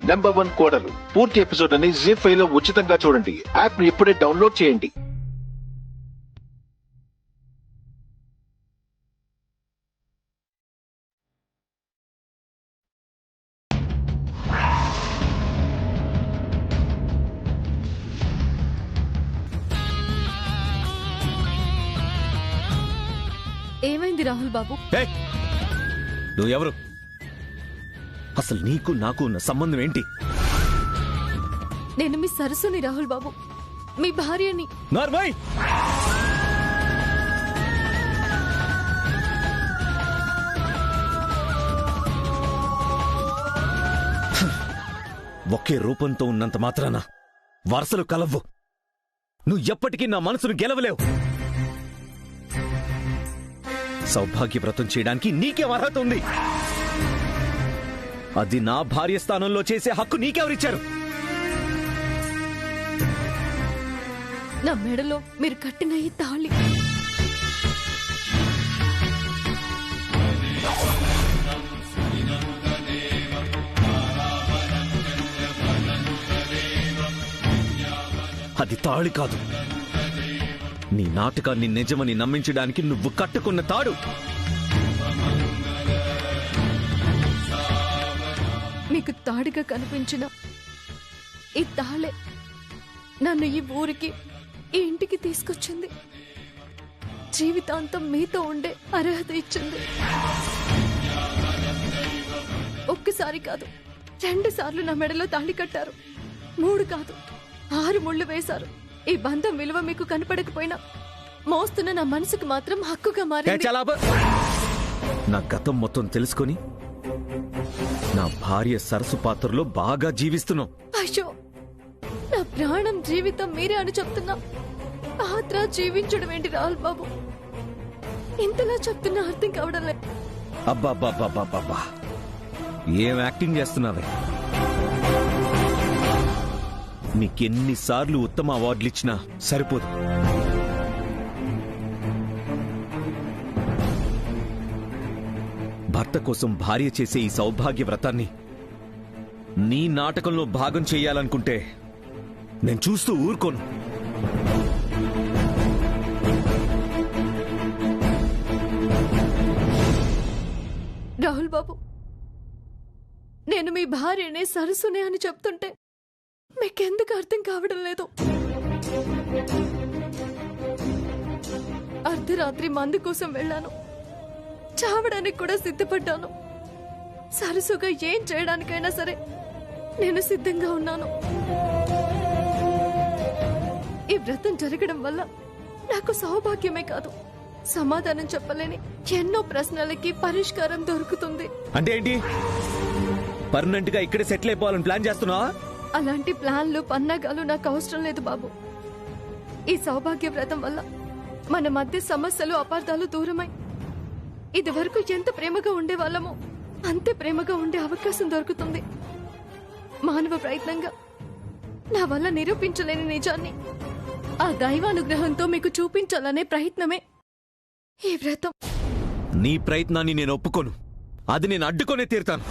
Number 1 కోడలు పూర్తి episode అని జీ5 లో ఉచితంగా చూడండి. యాప్ ని ఇప్పుడే డౌన్లోడ్ చేయండి. ఏమైంది రాహుల్ బాబు? నువ్వు ఎవరు? అసలు నీకు నాకు ఉన్న సంబంధం ఏంటి? నేను మీ సరస్సుని రాహుల్ బాబు, మీ భార్యని. నార్మల్ ఒకే రూపంతో ఉన్నంత మాత్రాన వరుసలు కలవ్వు. నువ్వు ఎప్పటికీ నా మనసును గెలవలేవు. సౌభాగ్య వ్రతం చేయడానికి నీకేం అర్హత ఉంది? అది నా భార్య స్థానంలో చేసే హక్కు నీకెవరిచ్చారు? నా మెడలో మీరు కట్టిన ఈ తాళి అది తాళి కాదు, నీ నాటకాన్ని నిజమని నమ్మించడానికి నువ్వు కట్టుకున్న తాడు. మీకు తాడిగా కనిపించిన ఈ తాళే నన్ను ఈ ఊరికి, ఈ ఇంటికి తీసుకొచ్చింది. జీవితాంతం మీతో ఉండే అర్హత ఇచ్చింది. ఒక్కసారి కాదు, 2 సార్లు నా మెడలో తాళి కట్టారు. 3 కాదు, 6 ముళ్ళు వేశారు. ఈ బంధం విలువ మీకు కనపడకపోయినా మోస్తున్న నా మనసుకు మాత్రం హక్కుగా మారింది. నా గతం మొత్తం తెలుసుకొని నా భార్య సరస్సు పాత్రలో బాగా జీవిస్తున్నావు. అయ్యో, నా ప్రాణం జీవితం మీరే అని చెప్తున్నా. పాత్ర జీవించడం ఏంటి రాహుల్ బాబు? ఇంతలా చెప్తున్నా అర్థం కావడం లేదు. అబ్బా, ఏం యాక్టింగ్ చేస్తున్నావే? నీకెన్నిసార్లు ఉత్తమ అవార్డులు ఇచ్చినా సరిపోదు. భర్త కోసం భార్య చేసే ఈ సౌభాగ్య వ్రతాన్ని నీ నాటకంలో భాగం చెయ్యాలనుకుంటే నేను చూస్తూ ఊరుకోను. రాహుల్ బాబు, నేను మీ భార్యనే సరస్సునే అని చెప్తుంటే మీకెందుకు అర్థం కావడం లేదు? అర్ధరాత్రి మందు కోసం వెళ్ళాను, చావడానికి కూడా సిద్ధపడ్డాను. సరస్సుగా ఏం చేయడానికైనా సరే నేను సిద్ధంగా ఉన్నాను. ఈ వ్రతం జరగడం వల్ల నాకు సౌభాగ్యమే కాదు, సమాధానం చెప్పలేని ఎన్నో ప్రశ్నలకి పరిష్కారం దొరుకుతుంది. అంటే ఏంటి? పర్మనెంట్ గా ఇక్కడే సెటిల్ అయిపోవాలని ప్లాన్ చేస్తున్నావా? అలాంటి ప్లాన్లు పన్నాగాలు నాకు అవసరం లేదు బాబు. ఈ సౌభాగ్య వ్రతం వల్ల మన మధ్య సమస్యలు, అపార్థాలు దూరమై ఇది వరకు ఎంత ప్రేమగా ఉండేవాళ్ళమో అంతే ప్రేమగా ఉండే అవకాశం దొరుకుతుంది. మానవ ప్రయత్నంగా నా వల్ల నిరూపించలేని నిజాన్ని ఆ దైవానుగ్రహంతో మీకు చూపించాలనే ప్రయత్నమే ఈ వ్రతం. నీ ప్రయత్నాన్ని నేను ఒప్పుకోను. అది నేను అడ్డుకొనే తీరుతాను.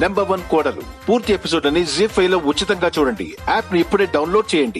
నంబర్ 1 కోడలు పూర్తి ఎపిసోడ్ అని జీ5 లో ఉచితంగా చూడండి. యాప్ ని ఇప్పుడే డౌన్లోడ్ చేయండి.